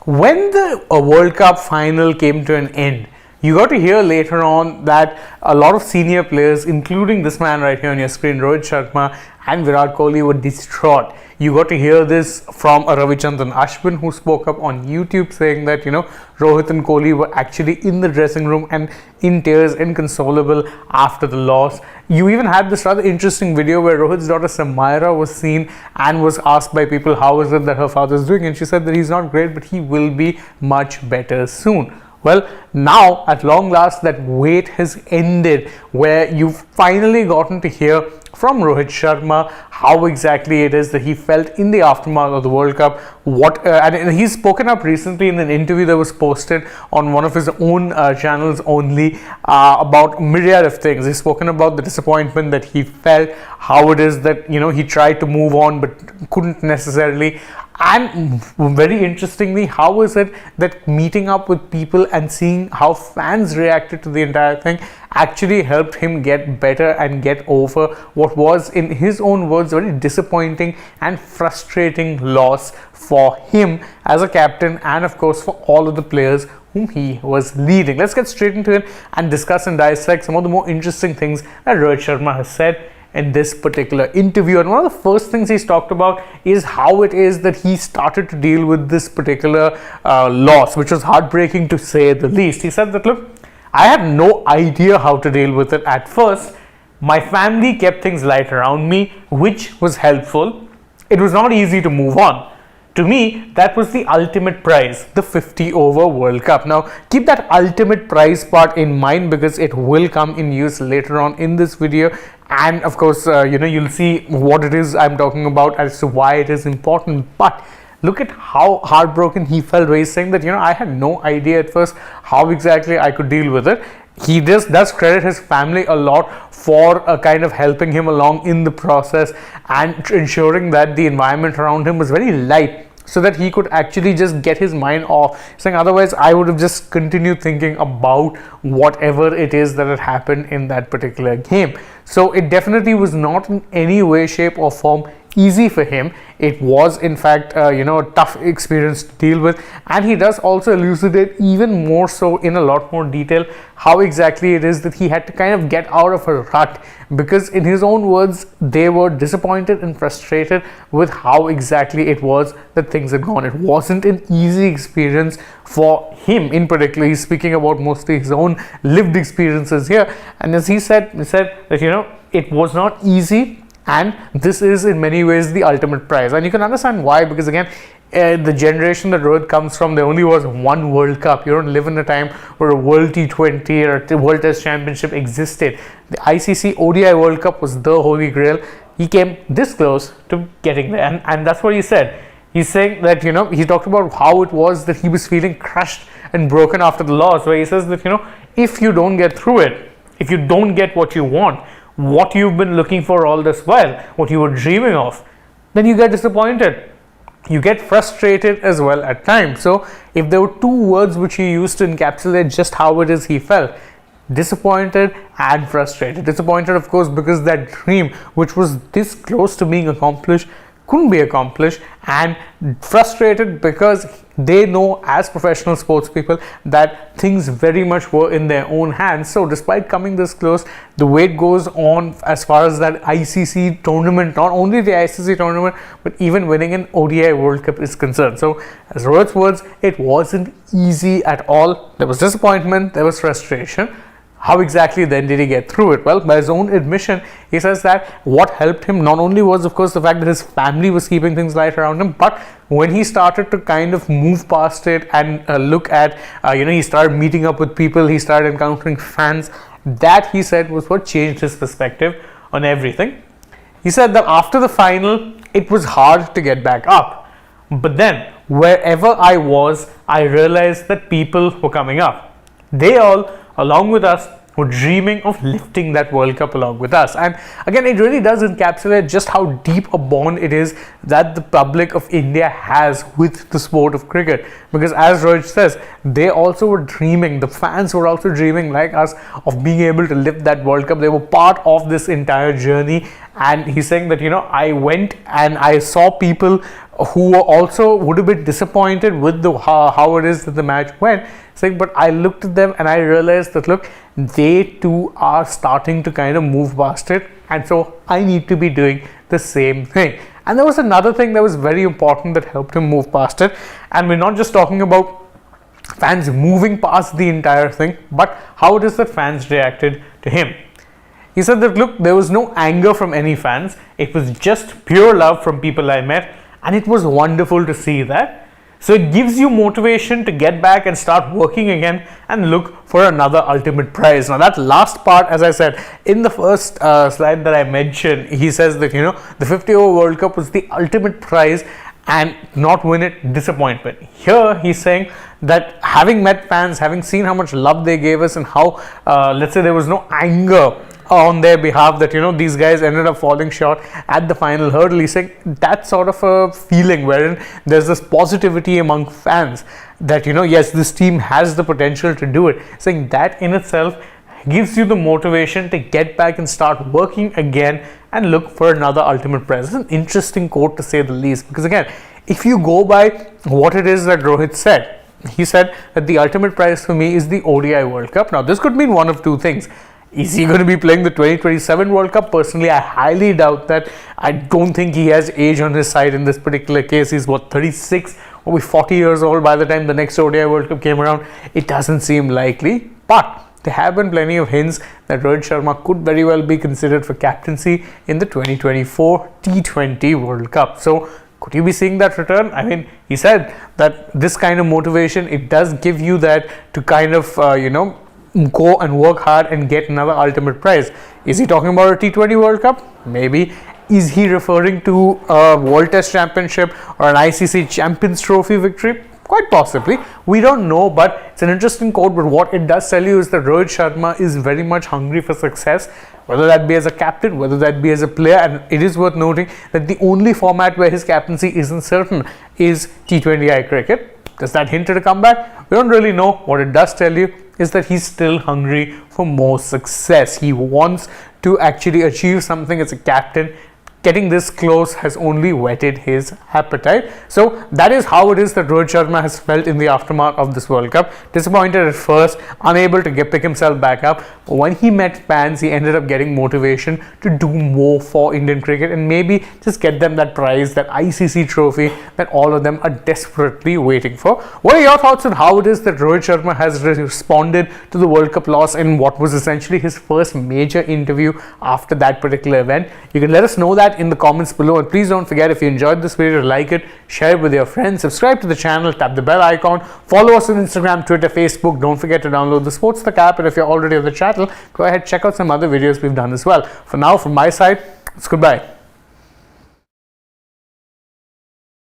When the World Cup final came to an end, you got to hear later on that a lot of senior players, including this man right here on your screen, Rohit Sharma and Virat Kohli, were distraught. You got to hear this from a Ravichandran Ashwin, who spoke up on YouTube saying that, Rohit and Kohli were actually in the dressing room and in tears, inconsolable after the loss. You even had this rather interesting video where Rohit's daughter Samaira was seen and was asked by people how is it that her father is doing, and she said that he's not great, but he will be much better soon. Well, now at long last that wait has ended, where you've finally gotten to hear from Rohit Sharma how exactly it is that he felt in the aftermath of the World Cup. And he's spoken up recently in an interview that was posted on one of his own channels only about myriad of things. He's spoken about the disappointment that he felt, how it is that he tried to move on but couldn't necessarily. And very interestingly, how is it that meeting up with people and seeing how fans reacted to the entire thing actually helped him get better and get over what was, in his own words, a very disappointing and frustrating loss for him as a captain, and of course for all of the players whom he was leading. Let's get straight into it and discuss and dissect some of the more interesting things that Rohit Sharma has said in this particular interview. And one of the first things he's talked about is how it is that he started to deal with this particular loss, which was heartbreaking to say the least. He said that, look, I had no idea how to deal with it at first. My family kept things light around me, which was helpful. It was not easy to move on. To me, that was the ultimate prize, the 50 over World Cup. Now, keep that ultimate prize part in mind because it will come in use later on in this video. And of course, you'll see what it is I'm talking about as to why it is important. But look at how heartbroken he felt when he's saying that, I had no idea at first how exactly I could deal with it. He does credit his family a lot for kind of helping him along in the process and ensuring that the environment around him was very light, so that he could actually just get his mind off, saying otherwise I would have just continued thinking about whatever it is that had happened in that particular game. So it definitely was not in any way, shape or form easy for him. It was in fact a tough experience to deal with, and he does also elucidate even more so in a lot more detail how exactly it is that he had to kind of get out of a rut, because in his own words they were disappointed and frustrated with how exactly it was that things had gone. It wasn't an easy experience for him in particular. He's speaking about mostly his own lived experiences here, and as he said that it was not easy. And this is in many ways the ultimate prize, and you can understand why, because again, the generation that Rohit comes from, there only was one World Cup. You don't live in a time where a World T20 or a World Test Championship existed. The ICC ODI World Cup was the holy grail. He came this close to getting there, and that's what he said. He's saying that, he talked about how it was that he was feeling crushed and broken after the loss, where he says that, if you don't get through it, if you don't get what you want, what you've been looking for all this while, what you were dreaming of, then you get disappointed. You get frustrated as well at times. So if there were two words which he used to encapsulate just how it is he felt: disappointed and frustrated. Disappointed, of course, because that dream, which was this close to being accomplished, couldn't be accomplished, and frustrated because they know as professional sports people that things very much were in their own hands. So despite coming this close, the wait goes on as far as that ICC tournament, not only the ICC tournament, but even winning an ODI World Cup is concerned. So as Rohit's words, it wasn't easy at all. There was disappointment, there was frustration. How exactly then did he get through it? Well, by his own admission, he says that what helped him not only was, of course, the fact that his family was keeping things light around him, but when he started to kind of move past it and look at, he started meeting up with people, he started encountering fans, that he said was what changed his perspective on everything. He said that after the final, it was hard to get back up. But then, wherever I was, I realized that people were coming up. They all, along with us, were dreaming of lifting that World Cup along with us. And again, it really does encapsulate just how deep a bond it is that the public of India has with the sport of cricket. Because as Rohit says, they also were dreaming, the fans were also dreaming like us of being able to lift that World Cup. They were part of this entire journey. And he's saying that, I went and I saw people who were also would have been disappointed with the how it is that the match went, saying, but I looked at them and I realized that look, they too are starting to kind of move past it, and so I need to be doing the same thing. And there was another thing that was very important that helped him move past it, and we're not just talking about fans moving past the entire thing, but how it is that fans reacted to him. He said that look, there was no anger from any fans, it was just pure love from people I met, and it was wonderful to see that. So it gives you motivation to get back and start working again and look for another ultimate prize. Now that last part, as I said in the first slide that I mentioned, he says that the 50 over World Cup was the ultimate prize and not win it, disappointment. Here he's saying that having met fans, having seen how much love they gave us and how let's say there was no anger on their behalf that these guys ended up falling short at the final hurdle, he's saying that sort of a feeling wherein there's this positivity among fans that yes, this team has the potential to do it, saying that in itself gives you the motivation to get back and start working again and look for another ultimate prize. It's an interesting quote to say the least, because again, if you go by what it is that Rohit said, he said that the ultimate prize for me is the ODI World Cup. Now this could mean one of two things. Is he going to be playing the 2027 World Cup? Personally, I highly doubt that. I don't think he has age on his side in this particular case. He's 36 or 40 years old by the time the next ODI World Cup came around. It doesn't seem likely, but there have been plenty of hints that Rohit Sharma could very well be considered for captaincy in the 2024 T20 World Cup. So could you be seeing that return? I mean, he said that this kind of motivation, it does give you that to kind of go and work hard and get another ultimate prize. Is he talking about a T20 World Cup? Maybe. Is he referring to a World Test Championship or an ICC Champions Trophy victory? Quite possibly. We don't know, but it's an interesting quote. But what it does tell you is that Rohit Sharma is very much hungry for success, whether that be as a captain, whether that be as a player. And it is worth noting that the only format where his captaincy isn't certain is T20I cricket. Does that hint at a comeback? We don't really know. What it does tell you is that he's still hungry for more success. He wants to actually achieve something as a captain. Getting this close has only whetted his appetite. So that is how it is that Rohit Sharma has felt in the aftermath of this World Cup. Disappointed at first, unable to pick himself back up. But when he met fans, he ended up getting motivation to do more for Indian cricket and maybe just get them that prize, that ICC trophy that all of them are desperately waiting for. What are your thoughts on how it is that Rohit Sharma has responded to the World Cup loss in what was essentially his first major interview after that particular event? You can let us know that in the comments below, and please don't forget, if you enjoyed this video, to like it, share it with your friends, subscribe to the channel, tap the bell icon, follow us on Instagram, Twitter, Facebook. Don't forget to download the SportsTak app, and if you're already on the channel, go ahead, check out some other videos we've done as well. For now, from my side, it's goodbye.